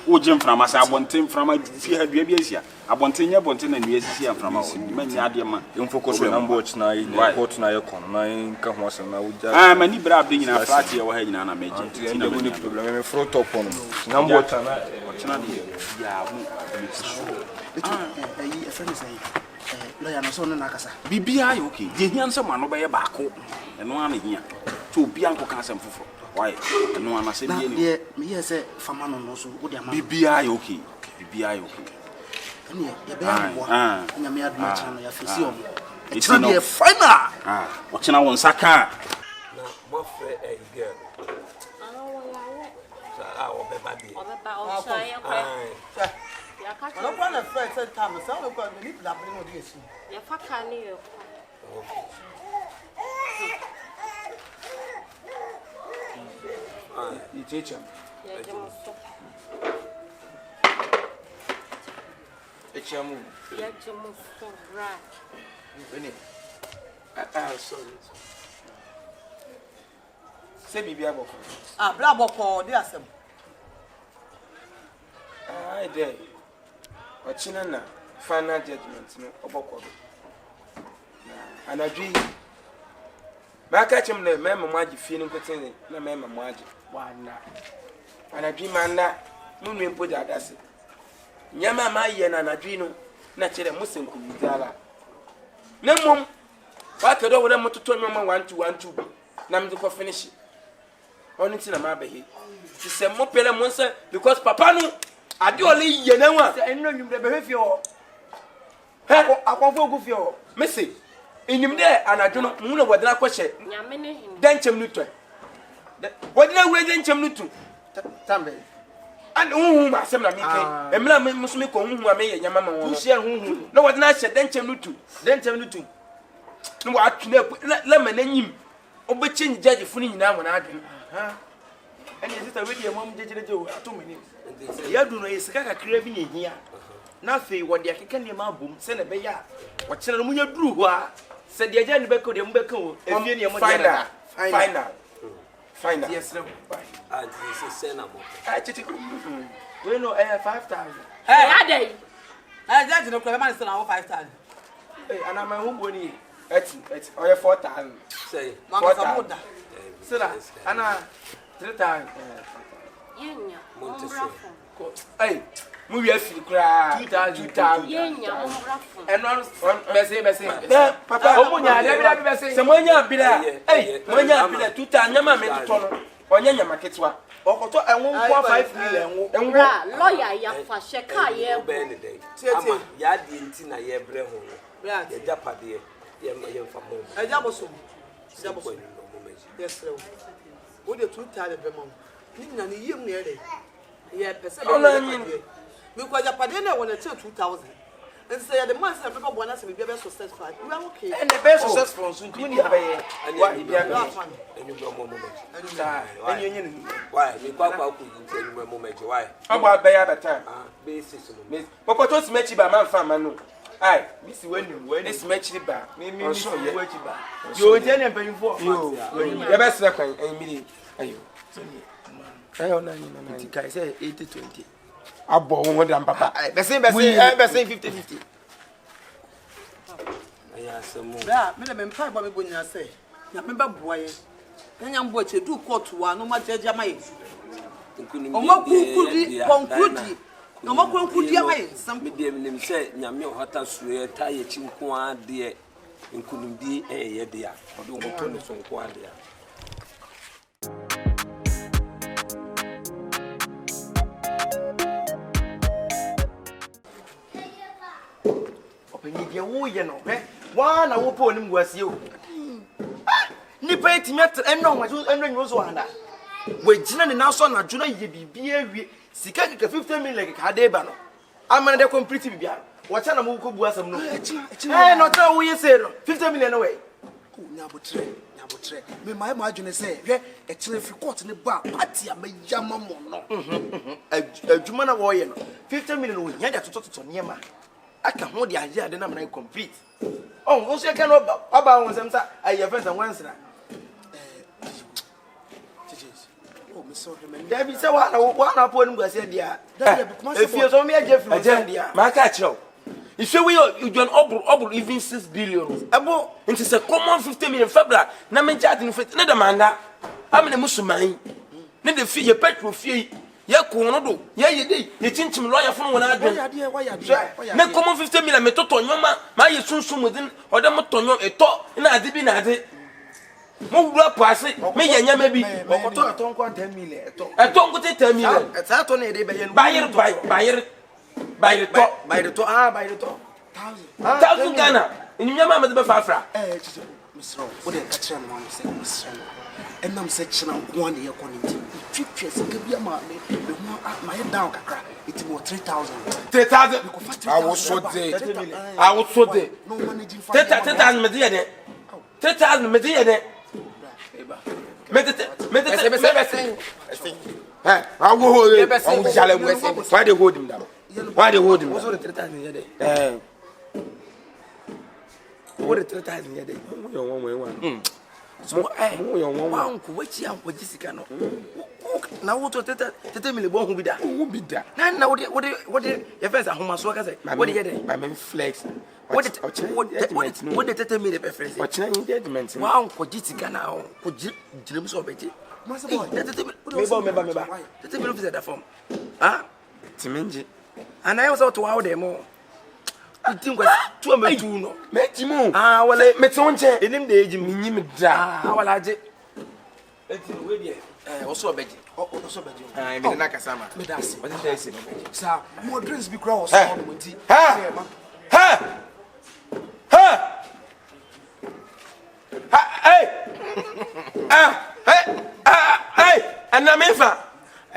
wo je mframa sa abonte mframa fi ha dua bi asia abonte nya abonte na nua sisi mframa wo ma nya ade ma enfocus na mbo china yi na court na ye kono na nka ho asem na wo ja mani bra abde nyina flat ye wo ha nyina na meje tina mo ni problem me fro top on na mbo china de ya wo a friend is lawyer no so no nakasa bibia ye okay je hian se ma no be ye baako eno ana hia to obi anko ka asem foforo why eno ana se bia ni me ye se fama no so wo de ama bibia ye okay bibia ye okay ene ye be ambo nya me adu acha no ya fesi o it's not the final o chena won saka na mo fre e girl sa o be ba bi o be ba o sha ye kwa I don't want a friend said time, so I'm going to need to bring with you. You're fucking you. You teach him. It's your move. You're your move for right. Sorry. Say, Bibi, Bravo, dear Sam. I dare. Ochina na final judgment no obokọ na anadwi ma ka chem na mema maji fie ni nkotin na mema maji wana anadwi manna munwe mpoja adase nyama ma ye na anadwi no na kire musenku bizala na mom wa kedo wo na mototo nyoma 1 bi na mde ko finish oni ti na ma behe ti se mo pele mo nse because papa no ade ole ye na wa enno nyum de be fie ho he akwonfo ogu fie ho mesi enyum de anadwo no mu na wadena ko hye nyame ne hin dan chem nu to What did I wait in Chamlutu? Tambe. And whom I said, and must make on whom I may Yamama. No, what not said, then Chamlutu. No, what to know, lemon and him. Over change judge funny now when I do. And is it already a mom judge 2 minutes? Yadu is a craving in here. Nothing what the Akikani boom, send a bear. What children will you do? Said the agent Becco, the Mbecco, final. Yes, no. And this is Senamo. I take we know 5,000. Hey, Ade. I don't know if I'm still 5,000. And I'm a home money. It's or 4,000. Say, 4,000. So, Anna 3,000. Hey, we have to cry 2,000. And one, Papa, someone you be there. Hey, when you be there, 2,000, Yama made to turn on Yama Maketwa. Or I won't 5 million. And lawyer, Yafa, Sheka, yeah, Benedict. Yadi in Tina, ye breho. Yeah, the Japadi, Yam for home. I double so. Yes, sir. What the 2,000 of them? Nina, you near it. Yeah, because Japadena wanted 2,000. And say the months that people want us to be best successful. We are okay. And the best successful soon to be a and you go moment. Why? We go out in moment. Why? How about by other time? Basis. Papa told me by man farm. Aye, Miss when it's matched back. Me, so you will tell him paying for you. The best second, and me. I say 80-20. I bought one than Papa. The same 50-50. Yes, yeah, Madam Papa, when I say, remember, boy, and I'm what you do court to one, no matter Jamaica. No more could no more could you some medium say, Yamio Hata Sue, tie a chinqua, dear, and couldn't be a dear, or don't go to some quadia. One I will put him was you. Nipay Timet and no, my two and was one. Wait, Jinan and now son, Juna, ye be Sika 50 million like Hadebano. I'm under complete. What kind of move was some no? Eh, not how we say 50 million away. Nabutre. Me my imagine say, actually if you caught in the bar, party I may Yamamo. A Jumana warrior, 50 million we had to talk to Niema. I can hold the idea then I'm complete. Oh, also I cannot about one I have friends and once. Oh, Miss Solomon. There be so one upon was said, dear. If you saw me a Jeffrey, dear, my catch. If you do an obble even 6 billion. Abo, it is a common 50 million Fabra. Naman in fact, neither Manda. I'm a Muslim. Neither fee your petrol fee. Ya kono ya yedi ye chinchim lawyer fun wona adwen why na common 50 million me toto nyoma ma ye sunsun within oda mo tonyo eto na ade bi na ade mo wura paase me ye nyama bi okoto atonko 10 million eto nko 10 million eta to na ede be ye bayir to 1000 Ghana ni nyama me de be fafra Mr. What a catcher and one say, Mr. And I'm section of 1 year quantity. Tripes give you my down, it's about 3,000. 3,000. I was so there. No managing 3,000 Medina. 3,000 Medina. I will hold it. Why they hold him down? Why they hold him down? What 3,000 what 3,000 a day? So, one which young Jessica. Now, what 30 million won't be that? Won't be that. Now, what your friends are home, so I say, what do you get? I mean, flex. What the 30 million preference? What's your engagement? Wow, Jessica now, could Jim so betty? Master boy, that's the middle of that form. Ah, Timinji. And I also to our demo. I think was 2 no. Metimu. Ah, well, Metonche, in him the age, Minimida. How large it? Also a bed. Also bed. I mean, like a summer. Medas, what did I say? Sir, more drinks be cross. Ha! Ha! Ha! Hey! Ah! Hey! Ah! And na mefa.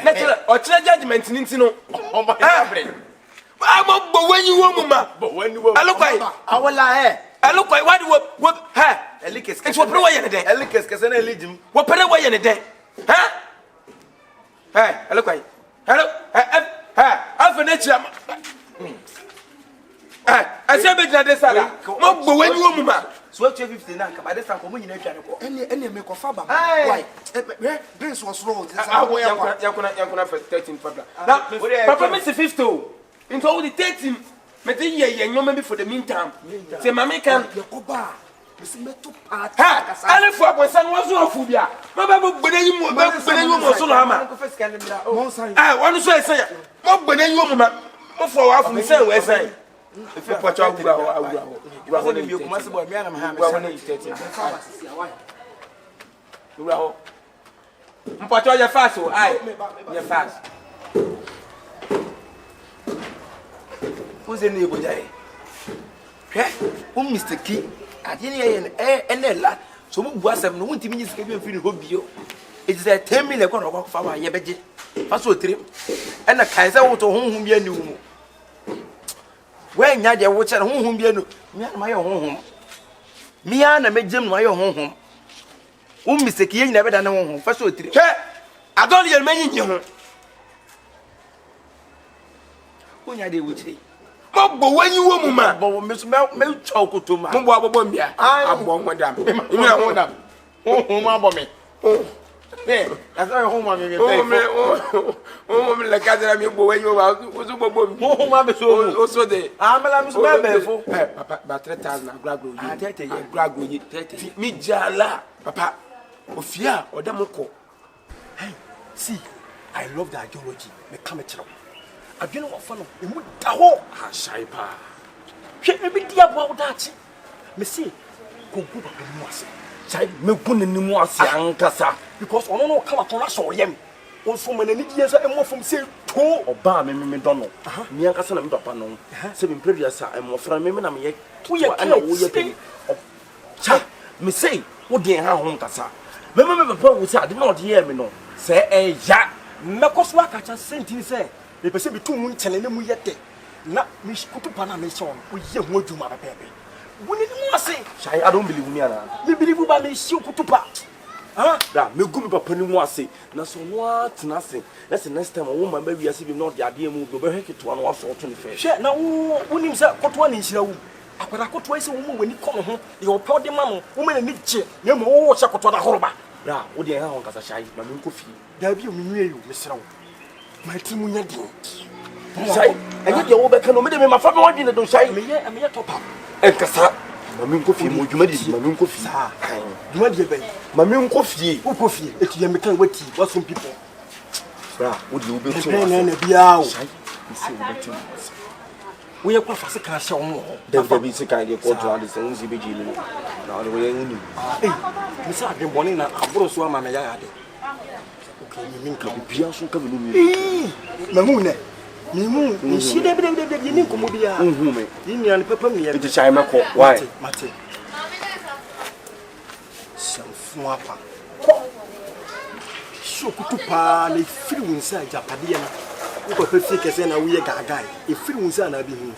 Natural or judgment nintino. I'm up but when you want ma. But when you I look like I will lie. I look like what ha Elikes and what way in a day. Elikes can eligible. What pay away in a day? Huh? Hey, I look like hello. I'm for nature. I said better this saga. No, but when you want ma. So 50 now by this time coming in any make of faba. Why? This was wrong. You're for 13 Papa. Now, Papa Miss 50 into all the 13. But then you maybe for the meantime. Say, Mamma can Yakoba. I for my son was no phobia. My Bible, but you was on hammer. I want to say, what but then you for our me say, where say. If you put out, you are only you must be a man. You are put out your fast, so I your fast. Who's the neighbor day? Who Mr. Key? I didn't and then la. So was a no 20 minutes giving free hobby. It's a 10 million of our yabby. That's what trip. And a Kaiser to whom you knew. When Nadia watch at home, you know, my own home. Miana made Jim my own home. Mr. Key never done a home. First, I don't hear many you. When I did with you. But when you want ma, Miss Mel chocolate to my bombia. I'm born with them. You know, them. Oh, my me. That's our home. Oh, like I am your boy, you are also there. I'm a Papa, but 3,000 grago. I take a grago. Me jala, Papa, of fear or Damoko. Hey, see, I love the ideology. Me come at you. I don't know what fun you would go. Shaipa. She may be dear about that. Missy, go good up in Mossy. Shai, me put in the Mossy and Cassa. Because on no come upon us or yem. Also, many years and more from say 2 or bar me Donald. Me and Cassan and Papa, 7 previous and more from me, and I'm yet 2 years and a week. Chai, me say, what dear home Cassa. Remember, Papa would say, I did not hear me no. Say, eh, Jack, Macoswaka just sent him say. The person between moon telling them we yet. Not Miss Kutupana Mason, we hear what you my baby. When it was say, Shy, I don't believe me. We believe about Miss Kutupa. Ah, that me good papa no more say. Na so what nothing. That's the next time a woman baby as if not the idea move go back to one for 25. Share now when him say Kotwa in Shira. Akwara Kotwa is a woman when he come home. You pour the man, woman need che. You mo watch Kotwa da horoba. Da, wo dey ha on kasa Shy, ma me nko fi. Da bi o me nwe you, me sra wo. My team will not do. Say, and yet you over can omit my family one in the shy. Me, a top up. And Cassa, Mammy Coffee, you made it, Mammy Coffee. You might be Mammy Coffee, who coffee, if you make a witty, what some people. Would you be be out? We are quite fast. Can show more. There will be sick idea for to understand the beginning. Now the way I knew. Miss Adam Bonina, I brought so my yard. You mean come be a so come Mamuna. You see the Nicomodia. Indian pepper me at the China call. Why, Mate? Some swapper. So to pa, they flew inside Japadian. Who could take us in a weird guy. If flew inside, I be him.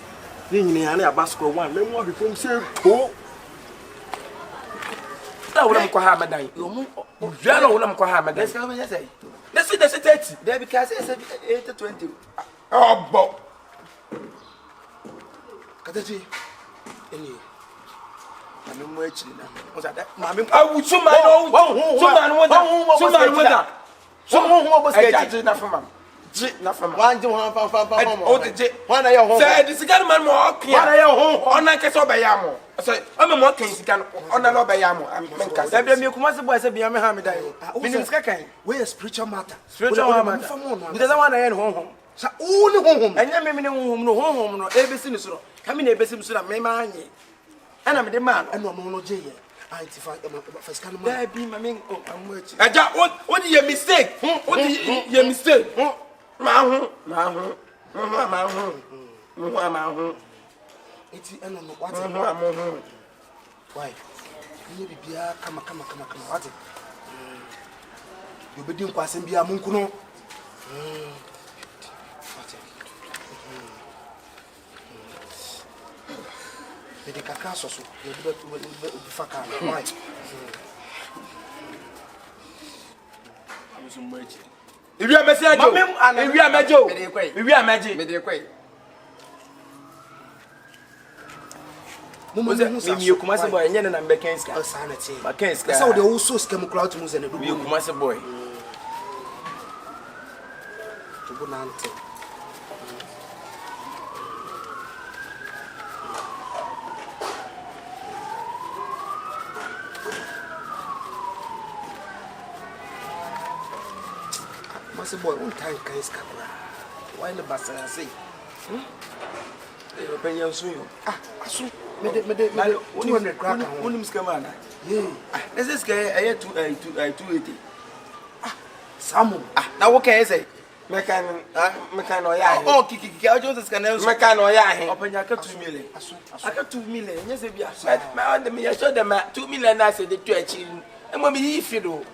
Then you are a basket one, then what become so cool. I will not have a day. You will not have a day. That's it, that's a 30. There because it's 8 to 20. Oh, Bob. Kataji. Any. I'm watching now. What's that? Mammy, I would so someone was getting enough from him. One to one I home. Say, this guy man more clear. I home on like a sobayamo. So I'm a more case can on a lobayamo. I'm you come as a boy, said, be a Mahamadan. Where spiritual matter? Spiritual matter. There's one I am home. So only home. And I mean, no home, no ABC. Come in a basin so that may man. And I'm the man, and no more J. I first can be my main. I'm waiting. What is your mistake? What is your mistake? It's why? You be come. What? You be doing kwasem bia munku no. The kakra so you be faka why? Iwi amesi ajo. Iwi amejo. Iwi ameji. Me dey kwai. Mimi Kumasi boy enye na mbeka nska. Sanity. Baka nska. Asa de also scam crowd mu ze na do. Mimi Kumasi boy. To go nante. Masi boy one time kan iska bra. Why the basa say? Opinion so yo. Asu me de 200 crack. Unim scam na. Yeah. This is guy 280. Samu. Na wo kan say mekan no ya. Oh kiki I just scan mekan no ya he. Openya ka 2 million. Aka 2 million. Nya say bia. Me on the me show them 2 million na say the two achi. Emo me yi fido.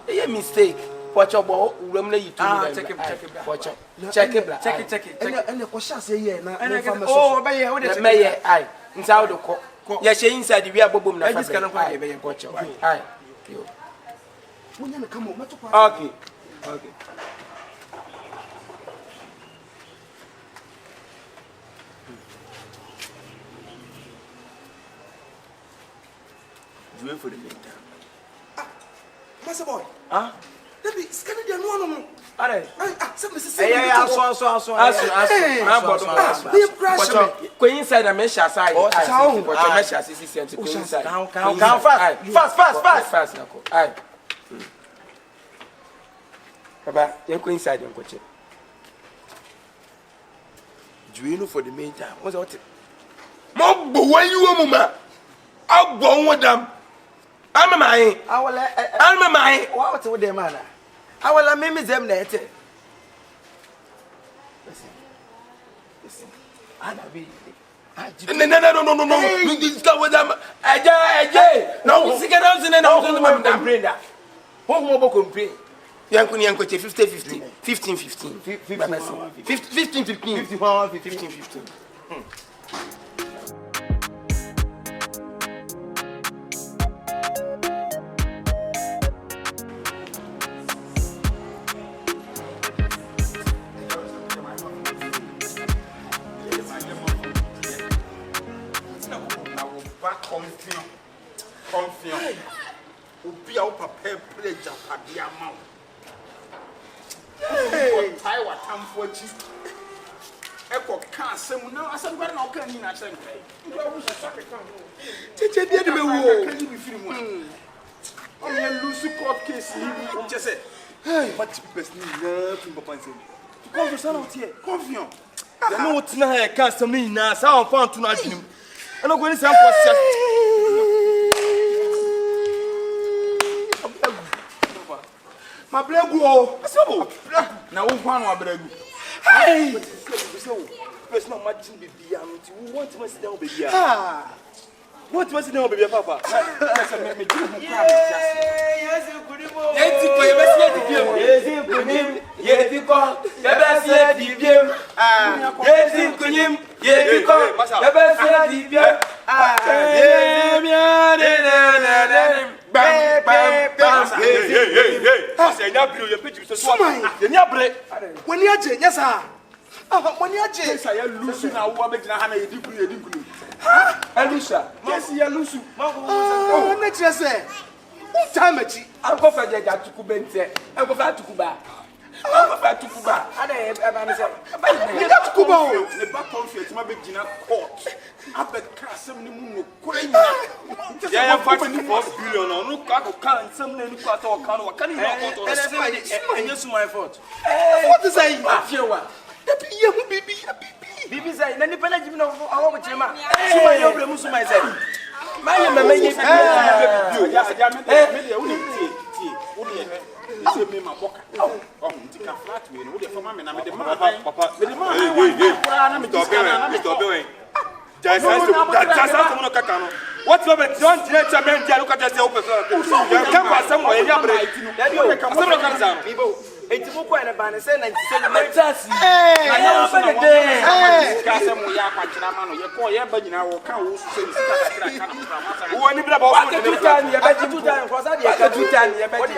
E mistake. Watch up, uram na yitu. Check it. Watch up. Check it. And ko sha say here na family. Oh, be here. What is me? Ai. Nsa wo do ko. Ya she inside we abobom na family. Can kwa be watch up. Ai. Yo. Munya na kamo meto kwa. Okay. Do it for the meantime. Master boy. Huh? Let me scan the no. Are. Some Mrs. Aso. Be crash me. Go inside and measure side. But measure 60 cents. Go inside. Count fast. Aye. Baba, you go inside and go check. Do you know for the meantime? What's that? Mo bo when you mama. I go with them. I'm my. What with them man? I will make them net. Listen. No. This guy with them. Ajay. No, we can also know how to complain that. What more complain? Yankuni 50. 15. Confion. Obi a papa play Japadia mount. Hey, Taiwa tamfo chi. Eko kan asem na asem gwa na okan ni na asem kai. Ndo wo so sake kan. Cheche bia de be wo. Kan ni firi mu. On ye lose court case ni je say. Hey, what person na fi papa nsem. Confion sana otie. Confion. Ya no wotina ha kan asem ni na sa on fa ntu na adwenem. Eno go ni sam posia. Ma bregu o. Asebo. Na wo kwa no abregu. Hey! Person no imagine baby am. You want to sit down baby. Ah. What must sit down baby papa? Me do mu kwa be just. Yes, Kudimo. Eti ko ye besi eti biem. Yesi kunim, yeti ko, ye besi eti biem. Yesi kunim, yeti ko, ye besi eti biem. Hey. Say nya brio ye page so so. Ye nya bre. When you aje, yes sir. When you aje. Say ya lusu na wo abegina ha na ye dikunu. Elisha, Yes, ya lusu. Oh, na kire say. What time achi? Uncle Fede Jatuku Bente, Uncle Fatukuba. Ada eba me say. You got Kuba o. Ne ba conflict ma begina court. Abeka asem ni mu no kura nyina. Ya 44 billion no ka ko kan nsem na ni ko ata o kan o kan ni na court. Enye so my fault. What is that? Afiewa. That be you baby. Bibi say na ni pele jimi na awo mo chema. Suma ye obre mu suma say. Ma ye mama ye bibi. Ya me de uni tie. Uni se me ma boka. Oh, ntika flat we no wo de fama me na me de ma Papa. me de ma na me Stop it. Just no kaka no. What you want? Don't let your men look at yourself. You come for somewhere. You have Enti mo ko ene ba ne say 97 Metasi. Na ya so na dey. Ka se mo ya kwakina ma no ye ko ye ba nyina wo ka wo so ni sika kakra ka no. Wo ni bla ba wo ni tutan ye ba tutan ko sa dey ka tutan ye ba di.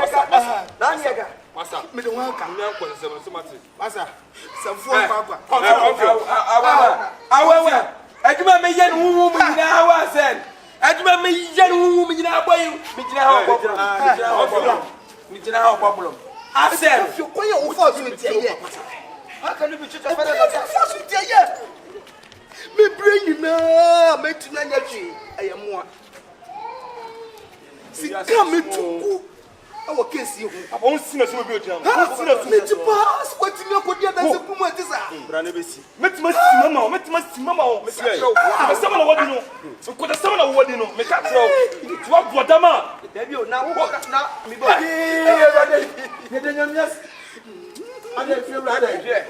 na ni ga Masa. me de wan ka Nya ko se so mate. masa samfo kwa Awa. Aduma me ye no wu mu nyina awa sen. Aduma me ye no wu mu nyina aboyi. Me nyina ha Me nyina ha problem. I said, if you call your force with here. How can you be treated better than force with here? Me bring you now, me to Nanyachi. I am one. See, come me to our case. You won't see us with you. Pass what you know, what you are doing. What is that? Branebesi. Met mama. Someone what you know. So could someone what you know. Make up to what Guadama. Now, me Yes. I don't feel right here.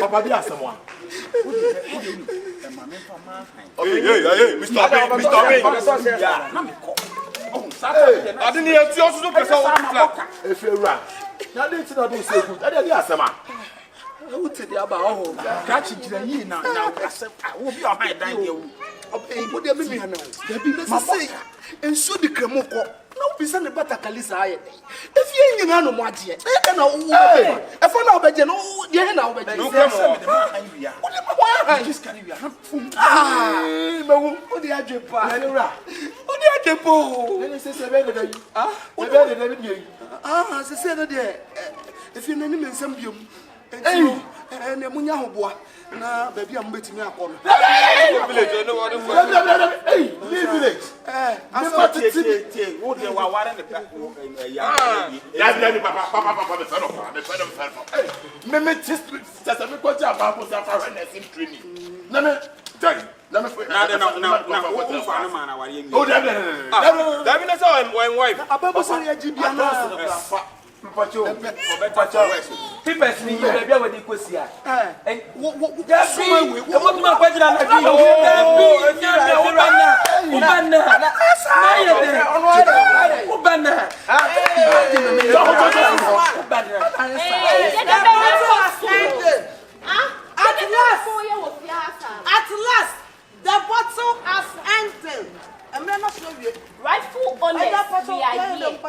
Papa, there someone. Hey, Mr. B. I didn't hear you also do If you're right. Now, they say don't say good. I didn't some. Who tell you about catch it ye now I will be on my dining. Okay, what do you mean now? There be necessary. And so the cremoko. No, be sent about a calisa. If you ain't no more, dear, then I'll if I know about you, no, you're now about you. What just can you have? What the agent? What the agent? Then it says, I said, there. If you name him some bium, and Munya na baby I'm waiting me upon. Village, no one. Hey, village. I thought it would be one the Papa, the son of Meme just a quick about in training. No, tell you. No, People see you baby when you go see her. And what my question and At last, the battle has ended. I'm not sure you Rightful owners, we are here.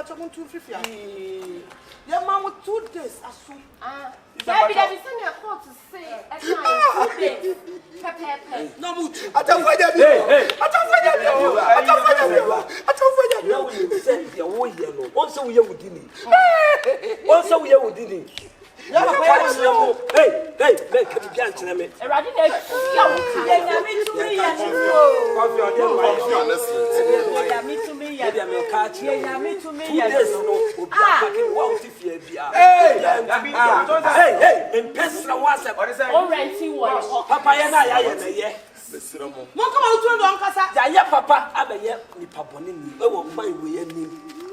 Your mom with 2 days. Baby, there is something I want to say. I can't 2 days. No, Mutu. I don't find that. I don't find that. Also, we are with Dini. Also, we are with Dini. Hey, can you get to me?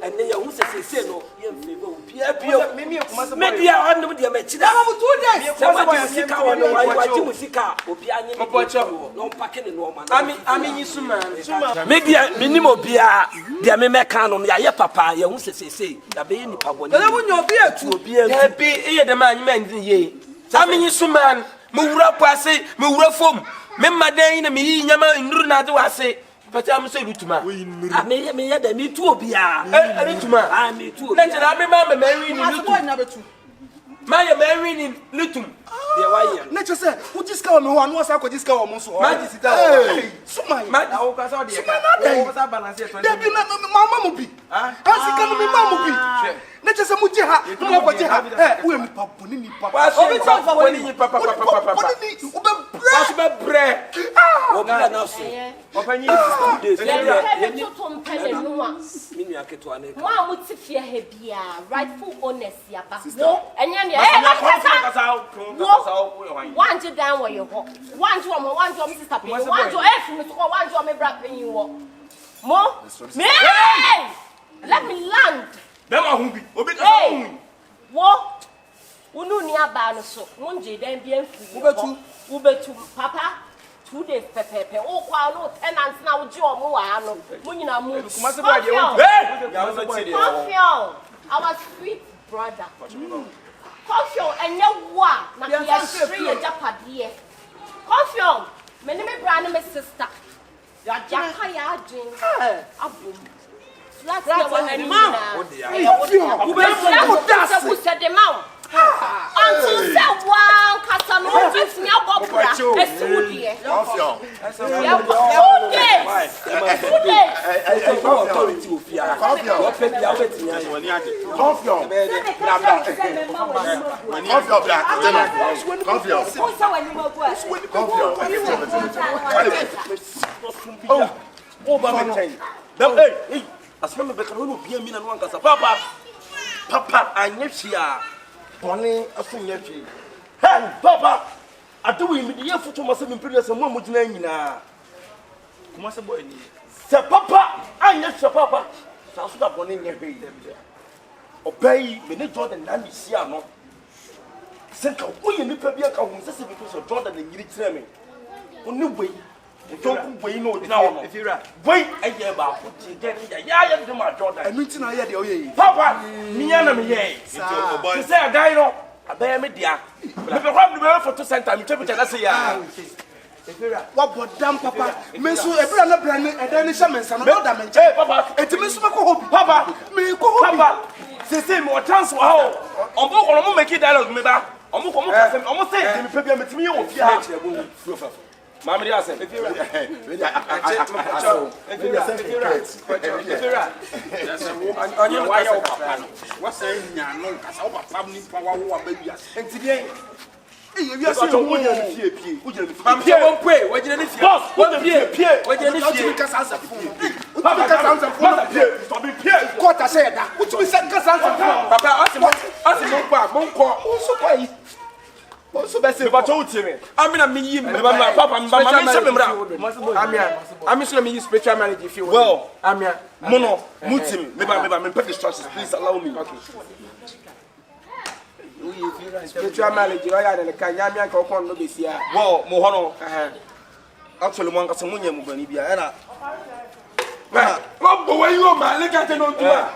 And then you say no, you favor maybe I know the match. Maybe I minimum beer, the American, ya papa, you won't say, the baby pabon. And I want your beer to be happy, the man meant ye. I mean, you man, move up, I say, move up from Memma Day, me, Yama, in Runa, do I say. But I'm saying to my me too be I me too. Let I remember marrying number 2. My marrying in Lutum. Let us say, who discover me one was I could discover almost all. Hey, so my Mamma be. As you can be Mamma be. Let us say, Mujaha, we are Papunini Papa. Rightful owners, one to down where you walk, one to Mrs. Happy, one to one to me brap in you walk. More? Let me land. Hey! What? We know near Barnes, so one day then be a fool. Ubetu papa 2 days pepepe. Oh, kwa no tenants na uji omo wa ano. Munyina mu. Confion. Our sweet brother. Confion enye wa na ya free ya japade. Confion. Me ne me bra ne me sister. Ya jaka ya adwin. Abom. Flat ya wa na ma. Ube se de ma. Until say wow, Casano, just me a bopra, a studio. Confion. Bonnie, a senior tree. Hey, Papa! I do him the year for Thomas and Princess and one with name. Come on, boy. Sir Papa, I yes, Sir Papa. Sounds like one in your baby. Obey, we need Jordan and you see, no. Send out, we need to be a council because of Jordan and you tell me. Only way. Don't wait, no, now. If you're wait a year about what you get in the yard of my Jordan. I mean, I had the Papa, me and me, to say a guy, no, a bear media. But the problem for 2 cents, I'm trying to say, what but damn Papa, Mesu, a brand brand, and then some and some other man. Papa, it's a Miss Papa, me go, Papa. They say more chance. Wow, on board, I'm making dialogue, me back. I'm almost saying, to me, oh, Mamma, I said, if what's saying? No, because our family power baby. And today, you are so good. I'm here on pray. What did you do? Boss, what did you do? What did you do? Because I said, what I said, what you said, because I said, also, best if I told you, I'm in a million, Papa, I'm sure me spiritual manager if you will. I'm here, Mono, Mutim, maybe I'm pet instructions, please allow me. Spiritual manager, I had a Kanyamian Kokon, no, this year. Well, Mohono, actually, one got some money, Mubania. What way you are, man? Look at it on tour.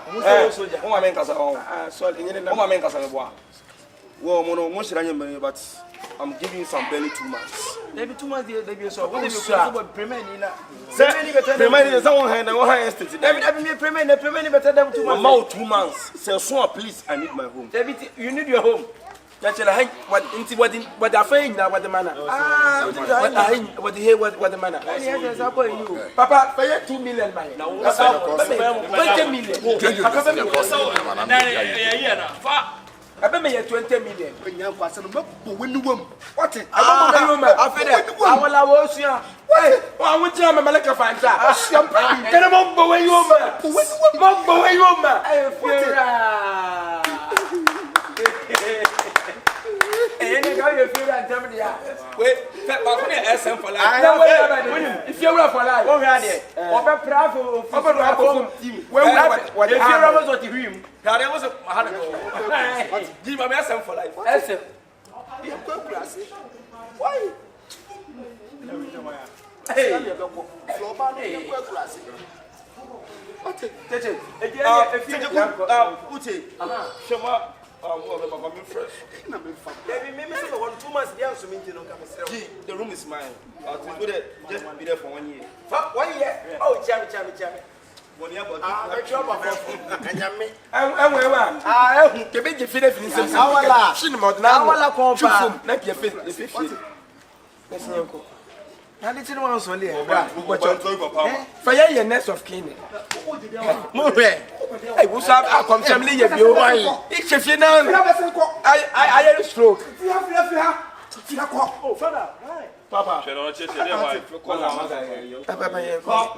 Oh, my man, well, Mono, most but I'm giving you some barely 2 months. Maybe 2 months, maybe so. What is your Premier? Someone had no high estate. Premier better than 2 months. About 2 months. Sir, so please, I need my home. David, you need your home. That's what they're saying now, what the manner. What the manner. Papa, pay 2 million. Now, 20 million. I bet me 20 million. What? I feel it. I will watch you. Wait, I want you to make a fan. Can I move away your man? Move away your man. I wait, SM for life. If you're for life, there was a give me SM for life. SM. Why? Hey, the room is mine. Just be there for 1 year. 1 year? Oh, jammy. Nest of kin. Hey, what's up? I come family. It's a final. I stroke. Oh, father. Papa. Papa.